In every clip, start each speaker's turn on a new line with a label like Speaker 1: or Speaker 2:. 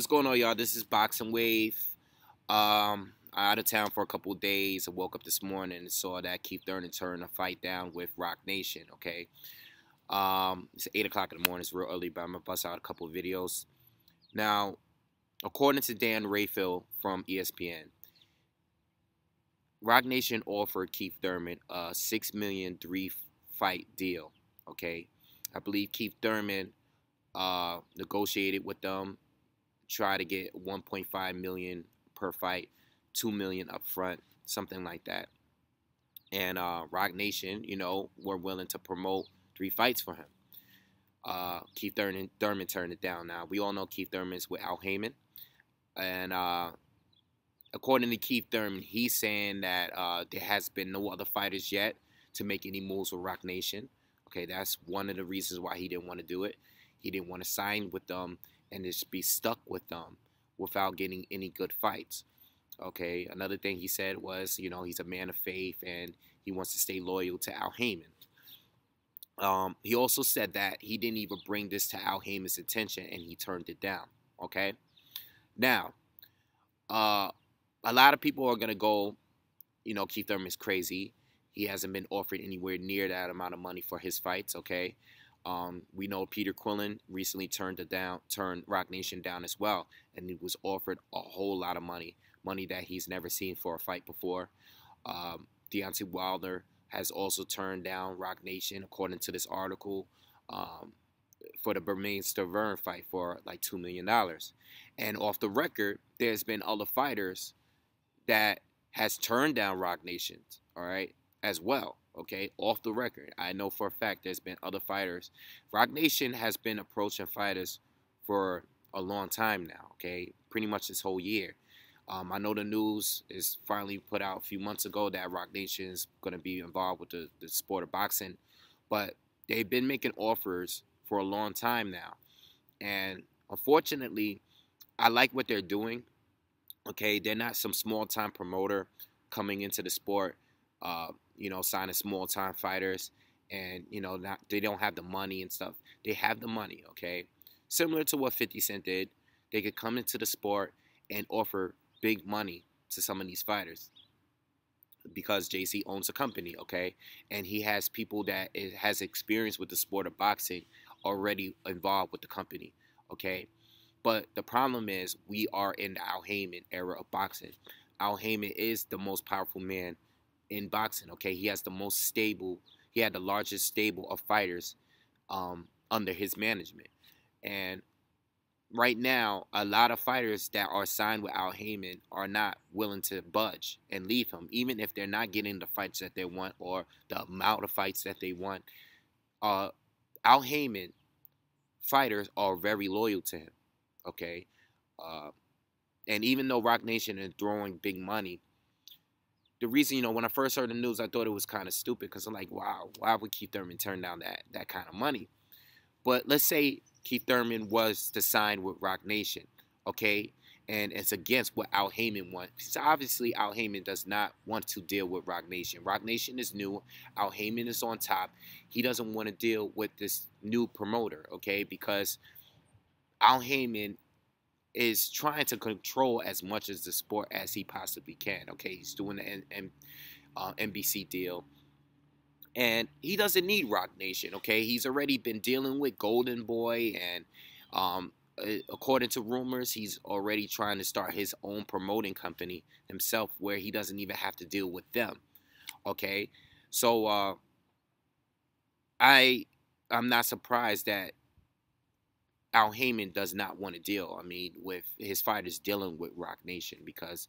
Speaker 1: What's going on, y'all? This is BoxingWave. I'm out of town for a couple of days. I woke up this morning and saw that Keith Thurman turned a fight down with Roc Nation. Okay, it's 8 o'clock in the morning. It's real early, but I'm gonna bust out a couple of videos. Now, according to Rafael from ESPN, Roc Nation offered Keith Thurman a $6 million 3-fight deal. Okay, I believe Keith Thurman negotiated with them, try to get 1.5 million per fight, 2 million up front, something like that. And Roc Nation, were willing to promote 3 fights for him. Keith Thurman turned it down. Now, we all know Keith Thurman's with Haymon. And according to Keith Thurman, he's saying that there has been no other fighters yet to make any moves with Roc Nation. Okay, that's one of the reasons why he didn't want to do it. He didn't want to sign with them and just be stuck with them without getting any good fights. Okay, another thing he said was, he's a man of faith and he wants to stay loyal to Haymon. He also said that he didn't even bring this to Haymon's attention and he turned it down. Okay, now, a lot of people are going to go, Keith Thurman's crazy. He hasn't been offered anywhere near that amount of money for his fights, okay? We know Peter Quillen recently turned Roc Nation down as well, and he was offered a whole lot of money that he's never seen for a fight before. Deontay Wilder has also turned down Roc Nation, according to this article, for the Thurman fight for like $2 million. And off the record, there's been other fighters that has turned down Roc Nation, all right, as well. Okay, off the record, I know for a fact there's been other fighters. Roc Nation has been approaching fighters for a long time now, okay, pretty much this whole year. I know the news is finally put out a few months ago that Roc Nation is going to be involved with the sport of boxing, but they've been making offers for a long time now. And unfortunately, I like what they're doing. Okay, they're not some small-time promoter coming into the sport, signing small-time fighters, and, they don't have the money and stuff. They have the money, okay? Similar to what 50 Cent did, they could come into the sport and offer big money to some of these fighters because JC owns a company, okay? And he has people that has experience with the sport of boxing already involved with the company, okay? But the problem is we are in the Haymon era of boxing. Haymon is the most powerful man in boxing, okay? He has the most stable, he had the largest stable of fighters under his management. And right now, a lot of fighters that are signed with Haymon are not willing to budge and leave him, even if they're not getting the fights that they want or the amount of fights that they want. Haymon fighters are very loyal to him, okay? And even though Roc Nation is throwing big money, the reason, when I first heard the news, I thought it was kind of stupid because I'm like, wow, why would Keith Thurman turn down that kind of money? But let's say Keith Thurman was to sign with Roc Nation, okay? And it's against what Haymon wants. So obviously, Haymon does not want to deal with Roc Nation. Roc Nation is new. Haymon is on top. He doesn't want to deal with this new promoter, okay? Because Haymon is trying to control as much as the sport as he possibly can. Okay, he's doing the NBC deal, and he doesn't need Roc Nation. Okay, he's already been dealing with Golden Boy, and according to rumors, he's already trying to start his own promoting company himself, where he doesn't even have to deal with them. Okay, so I'm not surprised that Haymon does not want to deal, with his fighters dealing with Roc Nation, because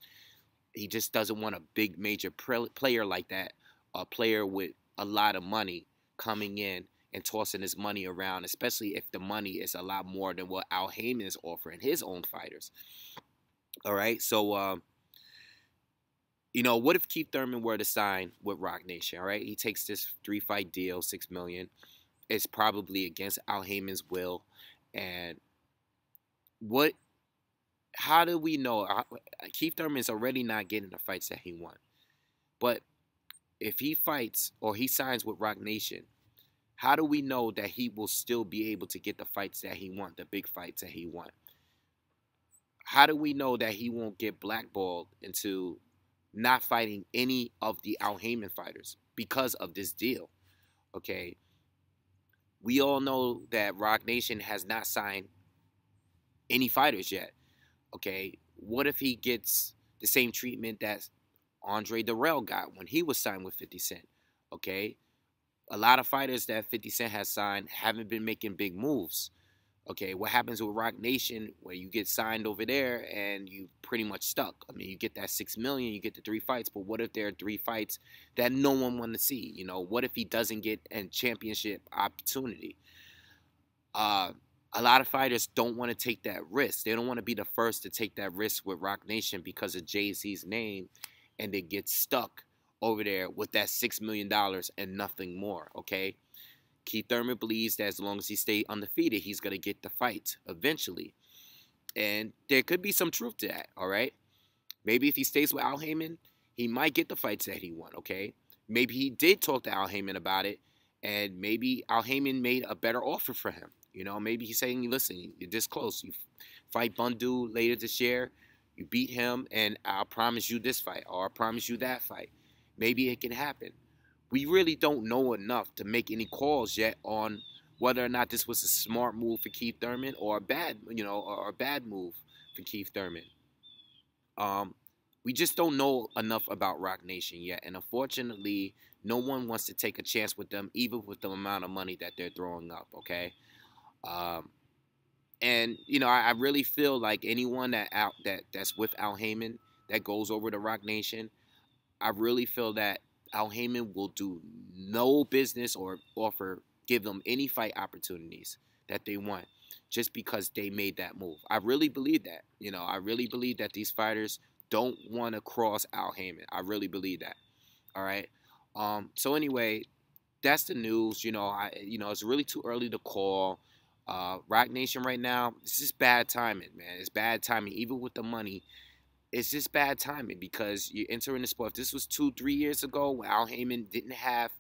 Speaker 1: he just doesn't want a big major player like that, a player with a lot of money coming in and tossing his money around, especially if the money is a lot more than what Haymon is offering his own fighters. All right, so, what if Keith Thurman were to sign with Roc Nation, all right? He takes this 3-fight deal, $6 million. It's probably against Haymon's will. And how do we know? Keith Thurman's already not getting the fights that he wants. But if he fights or he signs with Roc Nation, how do we know that he will still be able to get the fights that he wants, the big fights that he wants? how do we know that he won't get blackballed into not fighting any of the Al Haymon fighters because of this deal? Okay, we all know that Roc Nation has not signed any fighters yet. Okay, what if he gets the same treatment that Andre Darrell got when he was signed with 50 Cent? Okay, a lot of fighters that 50 Cent has signed haven't been making big moves. Okay, what happens with Roc Nation where you get signed over there and you pretty much stuck? I mean, you get that 6 million, you get the 3 fights, but what if there are 3 fights that no one want to see? You know, what if he doesn't get a championship opportunity? Uh, a lot of fighters don't want to take that risk. They don't want to be the first to take that risk with Roc Nation because of Jay-Z's name, and they get stuck over there with that $6 million and nothing more. Okay, Keith Thurman believes that as long as he stays undefeated, he's going to get the fight eventually. And there could be some truth to that, all right? Maybe if he stays with Al Haymon, he might get the fights that he won, okay? Maybe he did talk to Al Haymon about it, and maybe Al Haymon made a better offer for him. You know, maybe he's saying, listen, you're this close. You fight Bundu later this year, you beat him, and I'll promise you this fight, or I'll promise you that fight. Maybe it can happen. We really don't know enough to make any calls yet on whether or not this was a smart move for Keith Thurman or a bad, or a bad move for Keith Thurman. We just don't know enough about Roc Nation yet, and unfortunately, no one wants to take a chance with them, even with the amount of money that they're throwing up. Okay, um, and I really feel like anyone that's with Al Haymon that goes over to Roc Nation, I really feel that Al Haymon will do no business or give them any fight opportunities that they want just because they made that move. I really believe that. I really believe that these fighters don't want to cross Al Haymon. I really believe that. All right. So anyway, that's the news. It's really too early to call. Roc Nation right now, it's just bad timing, man. It's bad timing, even with the money. It's just bad timing because you're entering the sport. If this was 2-3 years ago when Al Haymon didn't have,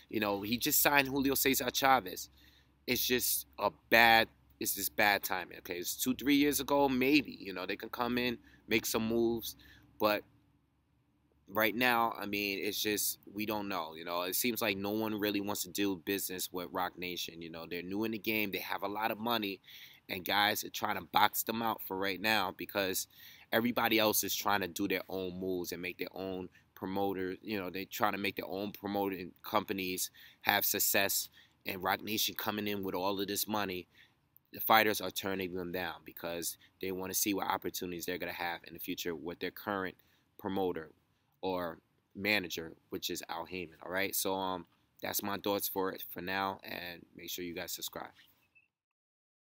Speaker 1: he just signed Julio Cesar Chavez. It's just bad timing. Okay, it's 2-3 years ago, maybe, they can come in, make some moves, but right now, I mean, it's just, we don't know. It seems like no one really wants to do business with Roc Nation. They're new in the game. They have a lot of money, and guys are trying to box them out for right now because everybody else is trying to do their own moves and make their own promoters. They're trying to make their own promoting companies have success, and Roc Nation coming in with all of this money, the fighters are turning them down because they want to see what opportunities they're going to have in the future with their current promoter or manager, which is Al Haymon. All right, so that's my thoughts for it for now, and make sure you guys subscribe.